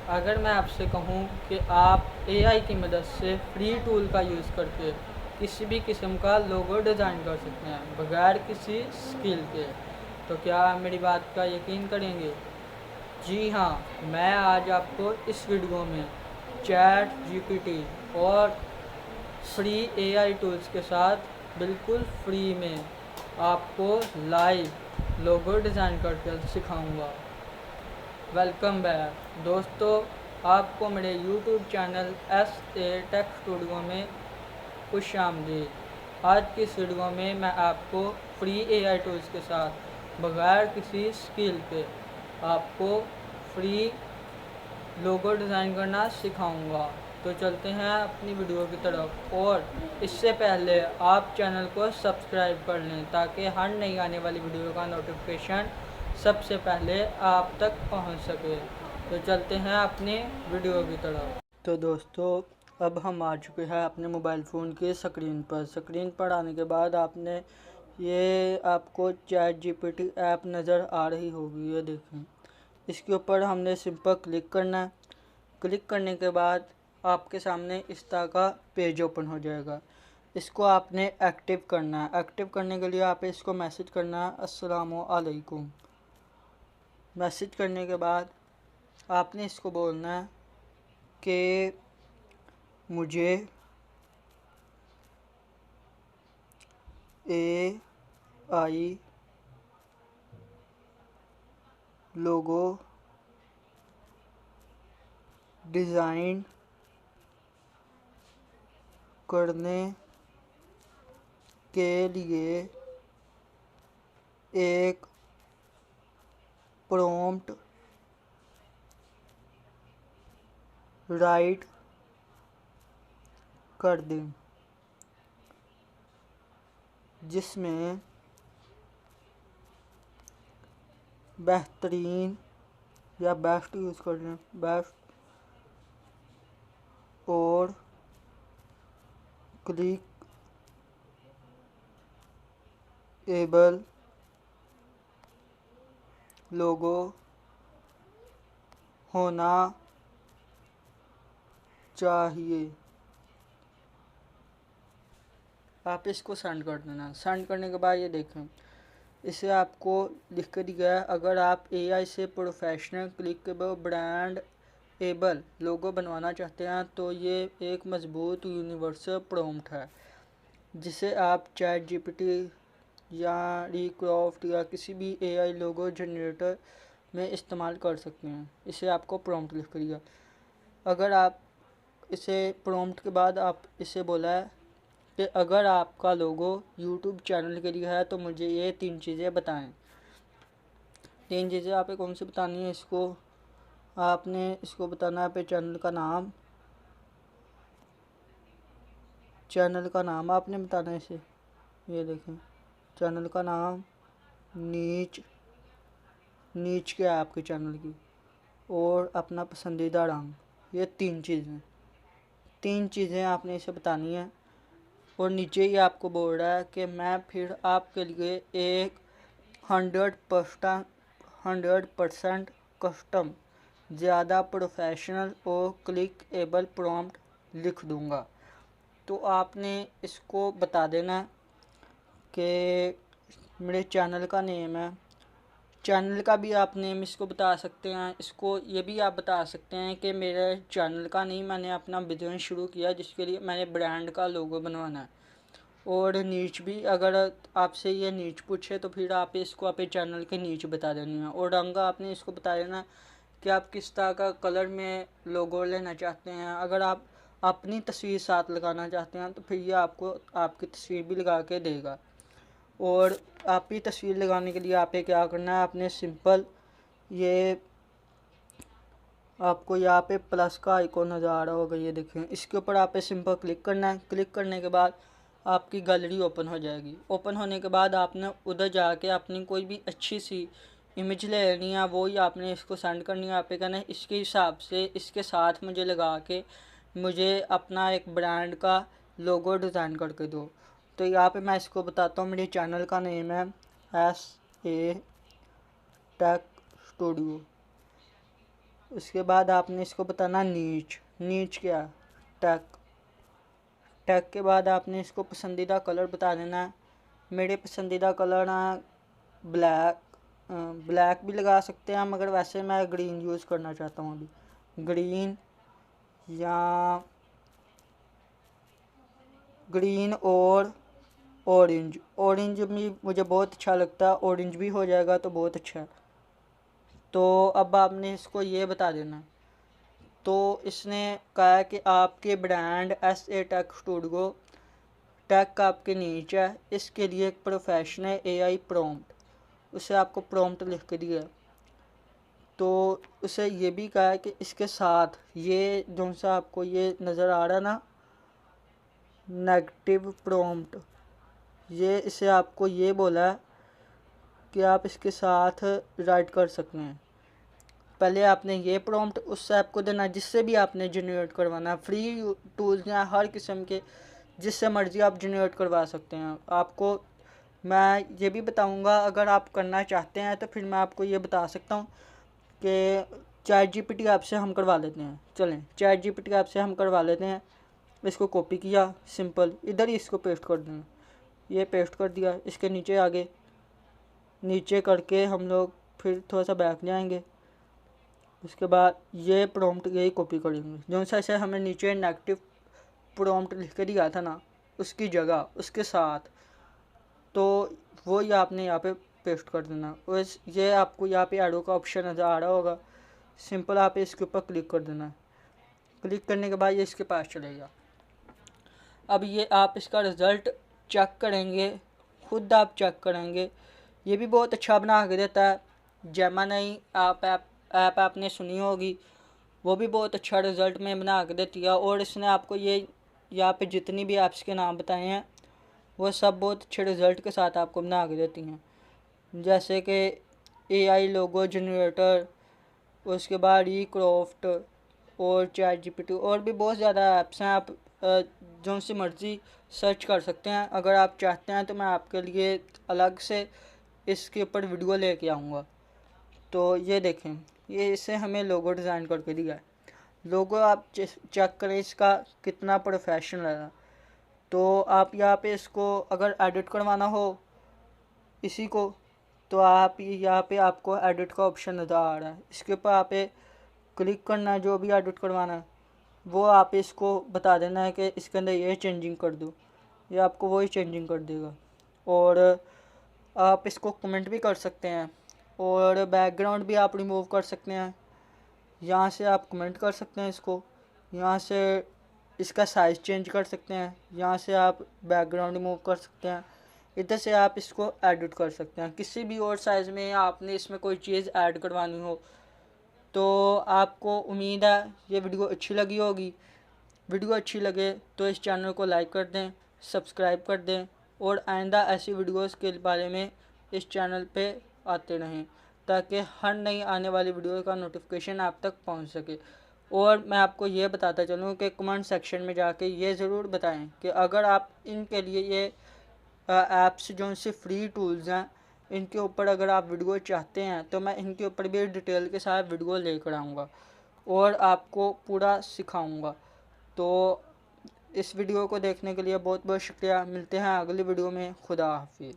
अगर मैं आपसे कहूँ कि आप एआई की मदद से फ्री टूल का यूज़ करके किसी भी किस्म का लोगो डिज़ाइन कर सकते हैं बगैर किसी स्किल के, तो क्या आप मेरी बात का यकीन करेंगे? जी हाँ, मैं आज आपको इस वीडियो में चैट जीपीटी और फ्री एआई टूल्स के साथ बिल्कुल फ्री में आपको लाइव लोगो डिज़ाइन करके सिखाऊंगा। वेलकम बैक दोस्तों, आपको मेरे YouTube channel S A tech studio में खुश आमदीद। आज की इस वीडियो में मैं आपको फ्री एआई टूल्स के साथ बगैर किसी स्किल के आपको फ्री लोगो डिज़ाइन करना सिखाऊंगा। तो चलते हैं अपनी वीडियो की तरफ, और इससे पहले आप चैनल को सब्सक्राइब कर लें ताकि हर नई आने वाली वीडियो का नोटिफिकेशन सबसे पहले आप तक पहुंच सके। तो चलते हैं अपनी वीडियो की तरफ। तो दोस्तों, अब हम आ चुके हैं अपने मोबाइल फ़ोन की स्क्रीन पर आने के बाद आपको चैट जीपीटी ऐप नज़र आ रही होगी। ये देखें, इसके ऊपर हमने सिंपल क्लिक करना है। क्लिक करने के बाद आपके सामने इस तरह का पेज ओपन हो जाएगा। इसको आपने एक्टिव करना है। एक्टिव करने के लिए आप इसको मैसेज करना है अस्सलामु अलैकुम। मैसेज करने के बाद आपने इसको बोलना है कि मुझे एआई लोगो डिज़ाइन करने के लिए एक प्रॉम्प्ट राइट कर दें जिसमें बेहतरीन या बेस्ट यूज़ कर लें, बेस्ट और क्लिक एबल लोगो होना चाहिए। आप इसको सेंड कर देना। सेंड करने के बाद ये देखें, इसे आपको लिख कर दिया है, अगर आप एआई से प्रोफेशनल क्लिकेबल ब्रांड एबल लोगो बनवाना चाहते हैं तो ये एक मजबूत यूनिवर्सल प्रॉम्प्ट है जिसे आप चैट जीपीटी या रिक्राफ्ट या किसी भी एआई लोगो जनरेटर में इस्तेमाल कर सकते हैं। इसे आपको प्रॉम्प्ट लिख कर दिया। अगर आप इसे प्रॉम्प्ट के बाद आप इसे बोला है कि अगर आपका लोगो यूट्यूब चैनल के लिए है तो मुझे ये 3 चीज़ें बताएं। 3 चीज़ें आपको कौन सी बतानी है? इसको बताना है पे चैनल का नाम आपने बताना है इसे। ये देखें, चैनल का नाम, नीच क्या है आपके चैनल की, और अपना पसंदीदा रंग। ये 3 चीज़ें आपने इसे बतानी है। और नीचे ही आपको बोल रहा है कि मैं फिर आपके लिए एक 100% कस्टम, ज़्यादा प्रोफेशनल और क्लिक एबल प्रॉम्प्ट लिख दूंगा। तो आपने इसको बता देना कि मेरे चैनल का नेम है। चैनल का भी आप नेम इसको बता सकते हैं। इसको ये भी आप बता सकते हैं कि मेरे चैनल का नहीं, मैंने अपना बिजनेस शुरू किया जिसके लिए मैंने ब्रांड का लोगो बनवाना है। और नीच भी, अगर आपसे ये नीच पूछे तो फिर आप इसको अपने चैनल के नीच बता देनी है। और रंग आपने इसको बता देना कि आप किस तरह का कलर में लोगो लेना चाहते हैं। अगर आप अपनी तस्वीर साथ लगाना चाहते हैं तो फिर ये आपको आपकी तस्वीर भी लगा के देगा। और आपकी तस्वीर लगाने के लिए आपको क्या करना है, आपने सिंपल ये आपको यहाँ पे प्लस का आइकॉन नज़र आ रहा होगा, ये देखें, इसके ऊपर आप सिंपल क्लिक करना है। क्लिक करने के बाद आपकी गैलरी ओपन हो जाएगी। ओपन होने के बाद आपने उधर जाके अपनी कोई भी अच्छी सी इमेज ले लेनी है, वो ही आपने इसको सेंड करनी है। आप कहना है इसके हिसाब से इसके साथ मुझे लगा के मुझे अपना एक ब्रांड का लोगो डिज़ाइन करके दो। तो यहाँ पे मैं इसको बताता हूँ, मेरे चैनल का नेम है एस ए टेक स्टूडियो। उसके बाद आपने इसको बताना नीच। नीच क्या? टैग। टैग के बाद आपने इसको पसंदीदा कलर बता देना है। मेरे पसंदीदा कलर हैं ब्लैक। ब्लैक भी लगा सकते हैं मगर वैसे मैं ग्रीन यूज़ करना चाहता हूँ अभी। ग्रीन या ग्रीन और ऑरेंज। ऑरेंज भी मुझे बहुत अच्छा लगता है, ऑरेंज भी हो जाएगा तो बहुत अच्छा है। तो अब आपने इसको ये बता देना। तो इसने कहा है कि आपके brand SA tech studio tag आपके नीचे है, इसके लिए एक प्रोफेशनल AI प्रॉम्प्ट। उसे आपको प्रॉम्प्ट लिख के दिया। तो उसे ये भी कहा है कि इसके साथ ये जो सा आपको ये नज़र आ रहा ना नेगेटिव प्रॉम्प्ट, ये इसे आपको ये बोला है कि आप इसके साथ राइट कर सकते हैं। पहले आपने ये प्रॉम्प्ट उस ऐप को देना जिससे भी आपने जनरेट करवाना। फ्री टूल्स हैं हर किस्म के, जिससे मर्ज़ी आप जनरेट करवा सकते हैं। आपको मैं ये भी बताऊंगा, अगर आप करना चाहते हैं तो फिर मैं आपको ये बता सकता हूँ कि ChatGPT ऐप से हम करवा लेते हैं। चलें ChatGPT ऐप से हम करवा लेते हैं। इसको कॉपी किया, सिंपल इधर ही इसको पेस्ट कर दें। ये पेस्ट कर दिया, इसके नीचे आगे नीचे करके हम लोग फिर थोड़ा सा बैक जाएंगे। उसके बाद ये प्रॉम्प्ट यही कॉपी करेंगे जो से हमें नीचे नेगेटिव प्रॉम्प्ट लिख के दिया था ना, उसकी जगह उसके साथ। तो वो ये आपने यहाँ पे पेस्ट कर देना। और ये आपको यहाँ पे एरो का ऑप्शन नज़र आ रहा होगा, सिंपल आप इसके ऊपर क्लिक कर देना। क्लिक करने के बाद ये इसके पास चलेगा। अब ये आप इसका रिज़ल्ट चेक करेंगे, खुद आप चेक करेंगे। ये भी बहुत अच्छा बना के देता है। जेमिनी ऐप आपने सुनी होगी, वो भी बहुत अच्छा रिज़ल्ट में बना के देती है। और इसने आपको ये यहाँ पे जितनी भी ऐप्स के नाम बताए हैं वो सब बहुत अच्छे रिज़ल्ट के साथ आपको बना के देती हैं। जैसे कि AI लोगो जनरेटर, उसके बाद क्राफ्ट और ChatGPT और भी बहुत ज़्यादा ऐप्स हैं। आप जो सी मर्ज़ी सर्च कर सकते हैं। अगर आप चाहते हैं तो मैं आपके लिए अलग से इसके ऊपर वीडियो लेके आऊँगा। तो ये देखें, ये इसे हमें लोगो डिज़ाइन करके दिया है। लोगो आप चेक करें इसका कितना प्रोफेशनल है। तो आप यहाँ पे इसको अगर एडिट करवाना हो इसी को, तो आप यहाँ पे आपको एडिट का ऑप्शन नज़र आ रहा है, इसके ऊपर आप क्लिक करना है। जो भी एडिट करवाना है वो आप इसको बता देना है कि इसके अंदर ये चेंजिंग कर दो, ये आपको वही चेंजिंग कर देगा। और आप इसको कमेंट भी कर सकते हैं और बैकग्राउंड भी आप रिमूव कर सकते हैं। यहाँ से आप कमेंट कर सकते हैं इसको, यहाँ से इसका साइज़ चेंज कर सकते हैं, यहाँ से आप बैकग्राउंड रिमूव कर सकते हैं, इधर से आप इसको एडिट कर सकते हैं किसी भी और साइज़ में। आपने इसमें कोई चीज़ ऐड करवानी हो तो आपको उम्मीद है ये वीडियो अच्छी लगी होगी। वीडियो अच्छी लगे तो इस चैनल को लाइक कर दें, सब्सक्राइब कर दें और आइंदा ऐसी वीडियोस के बारे में इस चैनल पे आते रहें ताकि हर नई आने वाली वीडियो का नोटिफिकेशन आप तक पहुंच सके। और मैं आपको ये बताता चलूँ कि कमेंट सेक्शन में जाके ये ज़रूर बताएं कि अगर आप इनके लिए ये ऐप्स जो से फ्री टूल्स हैं इनके ऊपर अगर आप वीडियो चाहते हैं तो मैं इनके ऊपर भी डिटेल के साथ वीडियो लेकर आऊँगा और आपको पूरा सिखाऊँगा। तो इस वीडियो को देखने के लिए बहुत बहुत शुक्रिया। मिलते हैं अगली वीडियो में। खुदा हाफिज़।